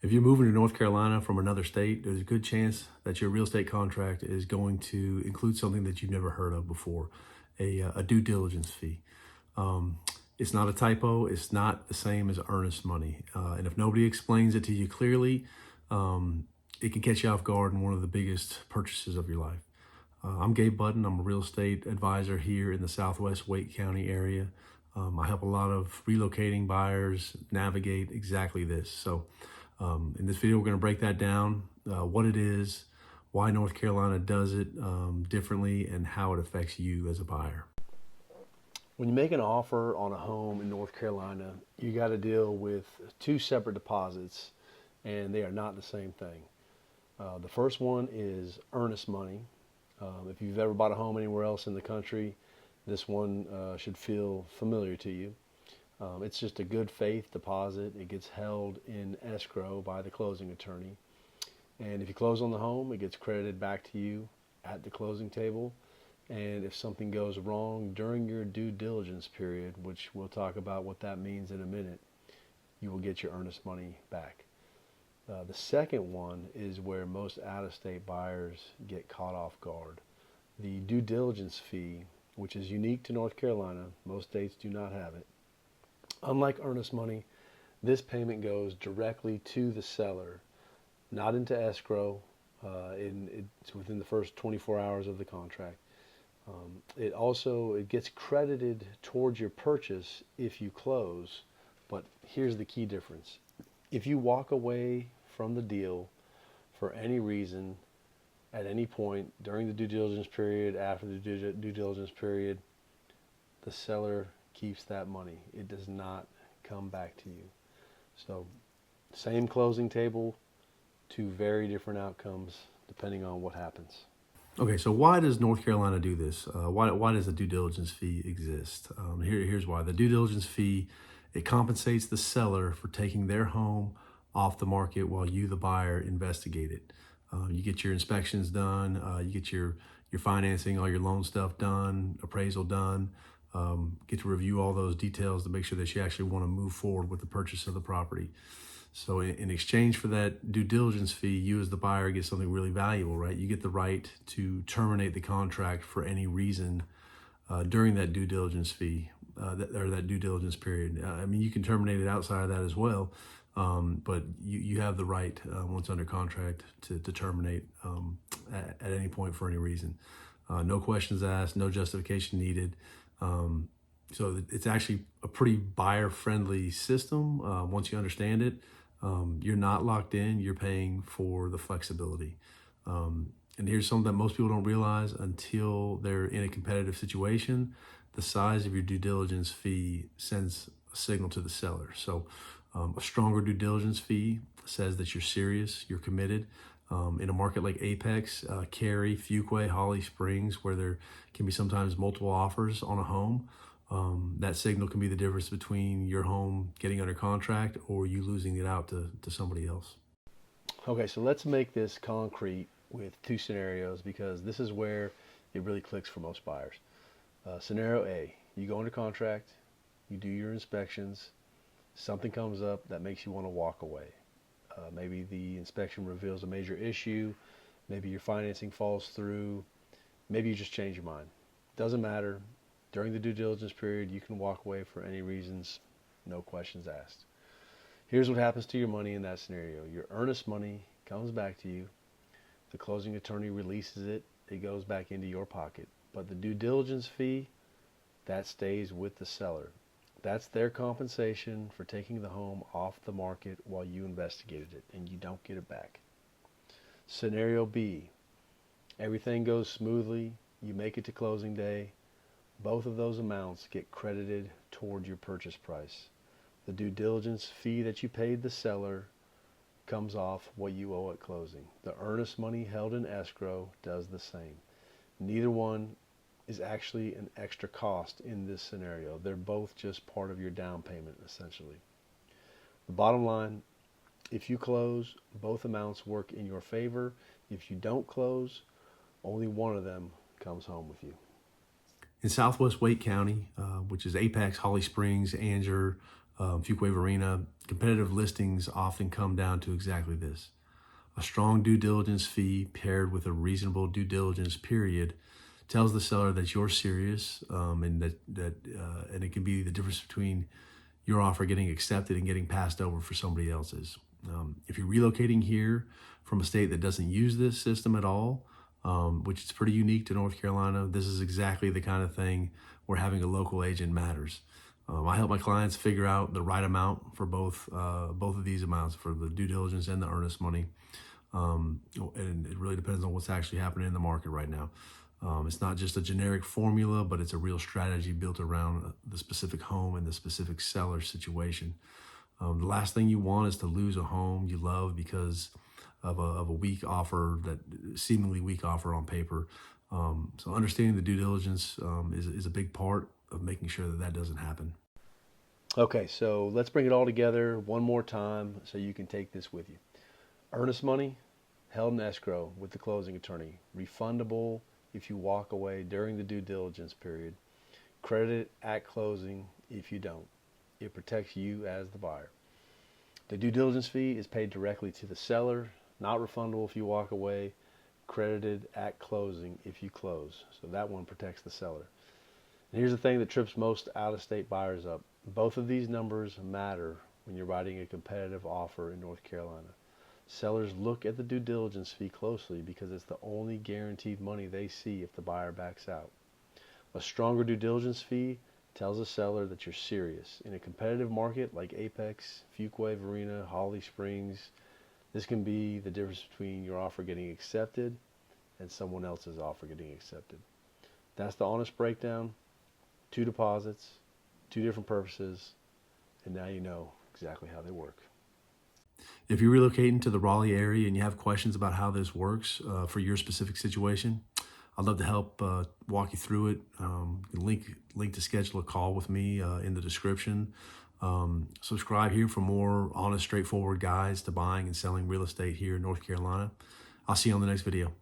If you're moving to North Carolina from another state, there's a good chance that your real estate contract is going to include something that you've never heard of before, a due diligence fee. Um, it's not a typo. It's not the same as earnest money. And if nobody explains it to you clearly, it can catch you off guard in one of the biggest purchases of your life. I'm Gabe Budden. I'm a real estate advisor here in the Southwest Wake County area. I help a lot of relocating buyers navigate exactly this. So in this video, we're going to break that down, what it is, why North Carolina does it differently, and how it affects you as a buyer. When you make an offer on a home in North Carolina, you got to deal with two separate deposits, and they are not the same thing. The first one is earnest money. If you've ever bought a home anywhere else in the country, this one should feel familiar to you. It's just a good faith deposit. It gets held in escrow by the closing attorney. And if you close on the home, it gets credited back to you at the closing table. And if something goes wrong during your due diligence period, which we'll talk about what that means in a minute, you will get your earnest money back. The second one is where most out-of-state buyers get caught off guard. The due diligence fee, which is unique to North Carolina, most states do not have it. Unlike earnest money, this payment goes directly to the seller, not into escrow. It's within the first 24 hours of the contract. It gets credited towards your purchase if you close, but here's the key difference. If you walk away from the deal for any reason, at any point during the due diligence period, after the due diligence period, the seller keeps that money. It does not come back to you. So, same closing table, two very different outcomes depending on what happens. Okay, so why does North Carolina do this? Why does the due diligence fee exist? Here's why. The due diligence fee, it compensates the seller for taking their home off the market while you, the buyer, investigate it. You get your inspections done, you get your financing, all your loan stuff done, appraisal done, get to review all those details to make sure that you actually want to move forward with the purchase of the property. So in exchange for that due diligence fee, you as the buyer get something really valuable, right? You get the right to terminate the contract for any reason during that due diligence fee, that due diligence period. I mean, you can terminate it outside of that as well, but you have the right, once under contract, to terminate at any point for any reason. No questions asked, no justification needed. So it's actually a pretty buyer-friendly system once you understand it. You're not locked in, you're paying for the flexibility. And here's something that most people don't realize until they're in a competitive situation. The size of your due diligence fee sends a signal to the seller. So a stronger due diligence fee says that you're serious, you're committed. In a market like Apex, Cary, Fuquay, Holly Springs, where there can be sometimes multiple offers on a home, that signal can be the difference between your home getting under contract or you losing it out to somebody else. Okay, so let's make this concrete with two scenarios because this is where it really clicks for most buyers. Scenario A, you go under contract, you do your inspections, something comes up that makes you want to walk away. Maybe the inspection reveals a major issue, maybe your financing falls through, maybe you just change your mind. Doesn't matter. During the due diligence period, you can walk away for any reasons, no questions asked. Here's what happens to your money in that scenario. Your earnest money comes back to you. The closing attorney releases it. It goes back into your pocket. But the due diligence fee, that stays with the seller. That's their compensation for taking the home off the market while you investigated it, and you don't get it back. Scenario B, everything goes smoothly. You make it to closing day. Both of those amounts get credited toward your purchase price. The due diligence fee that you paid the seller comes off what you owe at closing. The earnest money held in escrow does the same. Neither one is actually an extra cost in this scenario. They're both just part of your down payment, essentially. The bottom line, if you close, both amounts work in your favor. If you don't close, only one of them comes home with you. In Southwest Wake County, which is Apex, Holly Springs, Angier, Fuquay-Varina, competitive listings often come down to exactly this. A strong due diligence fee paired with a reasonable due diligence period tells the seller that you're serious, and and it can be the difference between your offer getting accepted and getting passed over for somebody else's. If you're relocating here from a state that doesn't use this system at all, which is pretty unique to North Carolina, this is exactly the kind of thing where having a local agent matters. I help my clients figure out the right amount for both of these amounts, for the due diligence and the earnest money. And it really depends on what's actually happening in the market right now. It's not just a generic formula, but it's a real strategy built around the specific home and the specific seller situation. The last thing you want is to lose a home you love because of a weak offer, that seemingly weak offer on paper. So understanding the due diligence is a big part of making sure that that doesn't happen. Okay, so let's bring it all together one more time so you can take this with you. Earnest money held in escrow with the closing attorney, refundable if you walk away during the due diligence period, credited at closing if you don't. It protects you as the buyer. The due diligence fee is paid directly to the seller, not refundable if you walk away, credited at closing if you close. So that one protects the seller. And here's the thing that trips most out-of-state buyers up. Both of these numbers matter when you're writing a competitive offer in North Carolina. Sellers look at the due diligence fee closely because it's the only guaranteed money they see if the buyer backs out. A stronger due diligence fee tells a seller that you're serious. In a competitive market like Apex, Fuquay-Varina, Holly Springs, this can be the difference between your offer getting accepted and someone else's offer getting accepted. That's the honest breakdown. 2 deposits, 2 different purposes, and now you know exactly how they work. If you're relocating to the Raleigh area and you have questions about how this works for your specific situation, I'd love to help walk you through it. Link to schedule a call with me in the description. Subscribe here for more honest, straightforward guides to buying and selling real estate here in North Carolina. I'll see you on the next video.